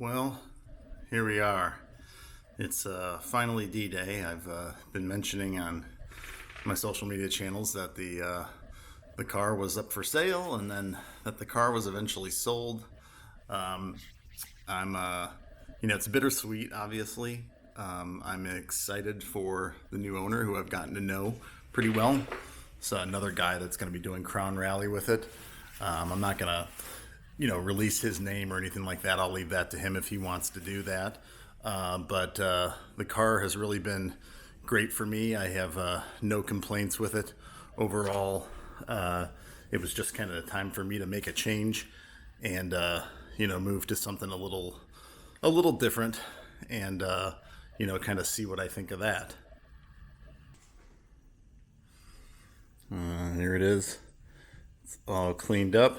Well, here we are. It's finally D-Day. I've been mentioning on my social media channels that the car was up for sale, and then that the car was eventually sold. Um, I'm, it's bittersweet, obviously. I'm excited for the new owner, who I've gotten to know pretty well. It's another guy that's going to be doing Crown Rally with it. I'm not going to release his name or anything like that. I'll leave that to him if he wants to do that. But the car has really been great for me. I have no complaints with it. Overall, it was just kind of a time for me to make a change and, move to something a little different and, kind of see what I think of that. Here it is. It's all cleaned up.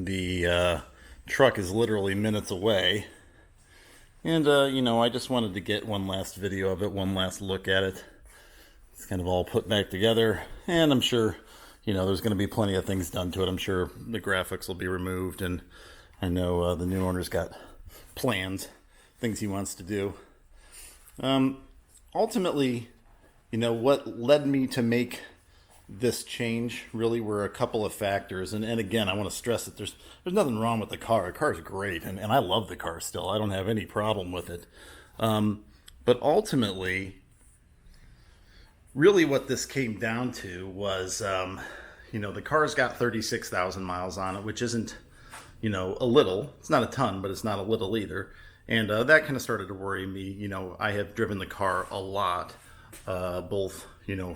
The truck is literally minutes away. And, I just wanted to get one last video of it, one last look at it. It's kind of all put back together. And I'm sure, there's going to be plenty of things done to it. I'm sure the graphics will be removed. And I know the new owner's got plans, things he wants to do. Ultimately, what led me to make this change really were a couple of factors, and again, I want to stress that there's nothing wrong with the car. The car is great, and I love the car still. I don't have any problem with it. But ultimately, really what this came down to was, the car's got 36,000 miles on it, which isn't, a little. It's not a ton, but it's not a little either. And that kind of started to worry me. I have driven the car a lot, both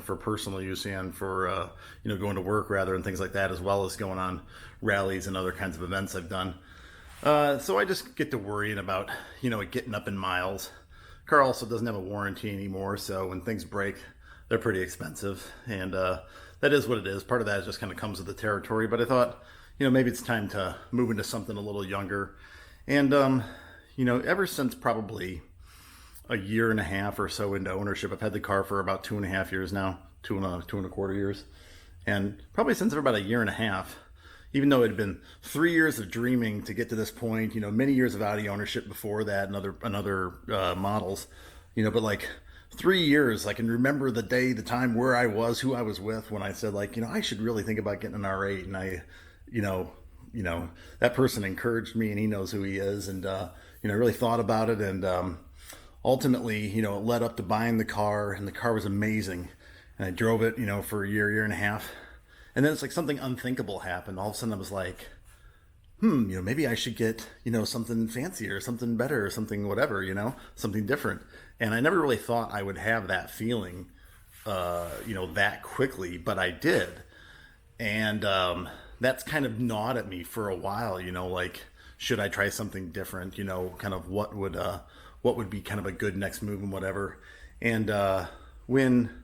for personal use and for, going to work rather and things like that, as well as going on rallies and other kinds of events I've done. So I just get to worrying about, it getting up in miles. Car also doesn't have a warranty anymore, so when things break, they're pretty expensive. And that is what it is. Part of that just kind of comes with the territory. But I thought, maybe it's time to move into something a little younger. And, ever since probably a year and a half or so into ownership. I've had the car for about 2.5 years now, two and a quarter years. And probably since for about a year and a half, even though it had been 3 years of dreaming to get to this point, many years of Audi ownership before that and other models, but like 3 years, I can remember the day, the time, where I was, who I was with when I said, I should really think about getting an R8. And I, that person encouraged me, and he knows who he is, and, really thought about it. And, ultimately, it led up to buying the car, and the car was amazing. And I drove it, for a year and a half. And then it's like something unthinkable happened. All of a sudden I was like, maybe I should get, something fancier, something better, something whatever, something different. And I never really thought I would have that feeling, that quickly, but I did. And that's kind of gnawed at me for a while, should I try something different, kind of what would be kind of a good next move and whatever. And when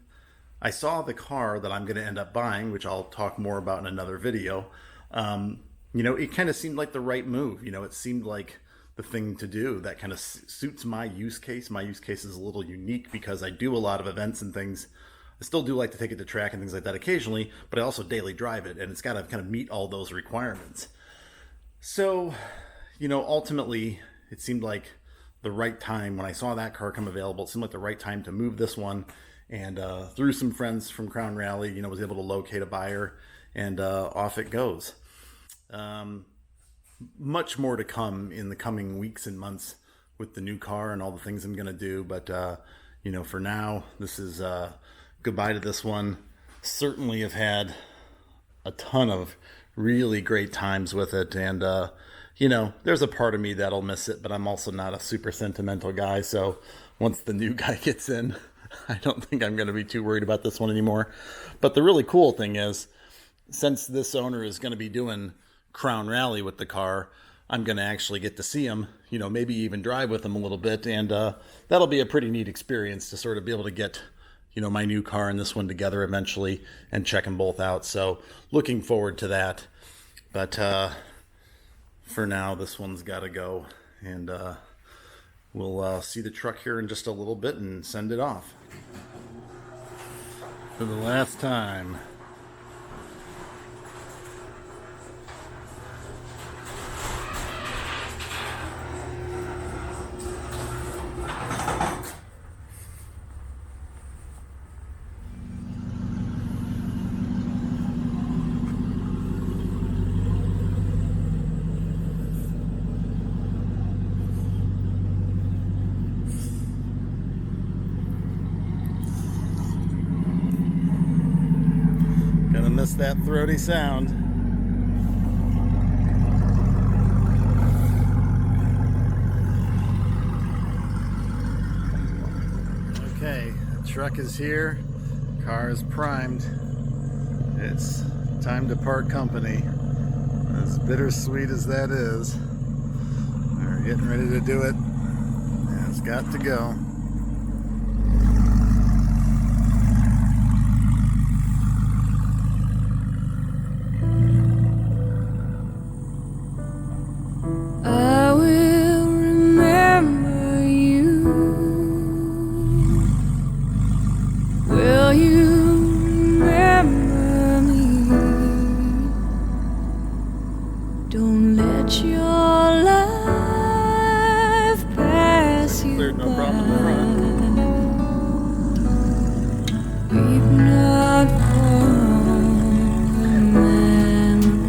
I saw the car that I'm going to end up buying, which I'll talk more about in another video, it kind of seemed like the right move. It seemed like the thing to do that kind of suits my use case. My use case is a little unique because I do a lot of events and things. I still do like to take it to track and things like that occasionally, but I also daily drive it, and it's got to kind of meet all those requirements. So, ultimately, it seemed like the right time when I saw that car come available. It seemed like the right time to move this one, and through some friends from Crown Rally, was able to locate a buyer, and off it goes. Much more to come in the coming weeks and months with the new car and all the things I'm going to do. But, for now, this is goodbye to this one. Certainly have had a ton of really great times with it, and there's a part of me that'll miss it, but I'm also not a super sentimental guy. So once the new guy gets in, I don't think I'm going to be too worried about this one anymore. But the really cool thing is, since this owner is going to be doing Crown Rally with the car, I'm going to actually get to see him, maybe even drive with him a little bit. And that'll be a pretty neat experience to sort of be able to get, my new car and this one together eventually and check them both out. So looking forward to that. But, for now, this one's got to go, and we'll see the truck here in just a little bit and send it off. For the last time. miss that throaty sound. Okay, the truck is here. Car is primed. It's time to part company. As bittersweet as that is, we're getting ready to do it, and it's got to go. I will remember you. Will you remember me? Don't let your life pass you Cleared, no problem in the front. Weep not for the memories.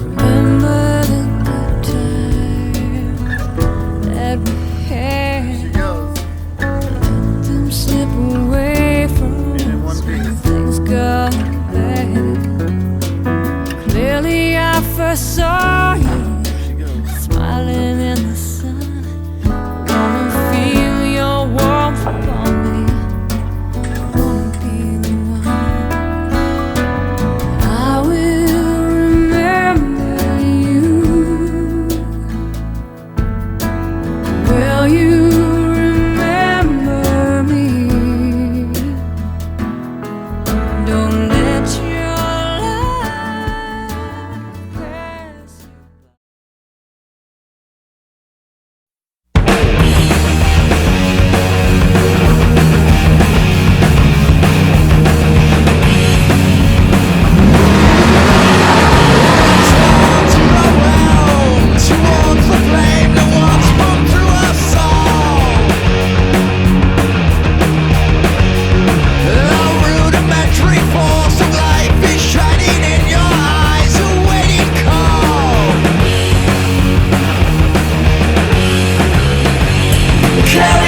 Remember the good times that we had. She goes. Let them slip away from us when things got bad. Clearly I first saw you She goes. smiling in the sun. Wanna feel your warmth upon me. Wanna be the one. I will remember you. Will you remember me? Don't let your life pass you by. Carry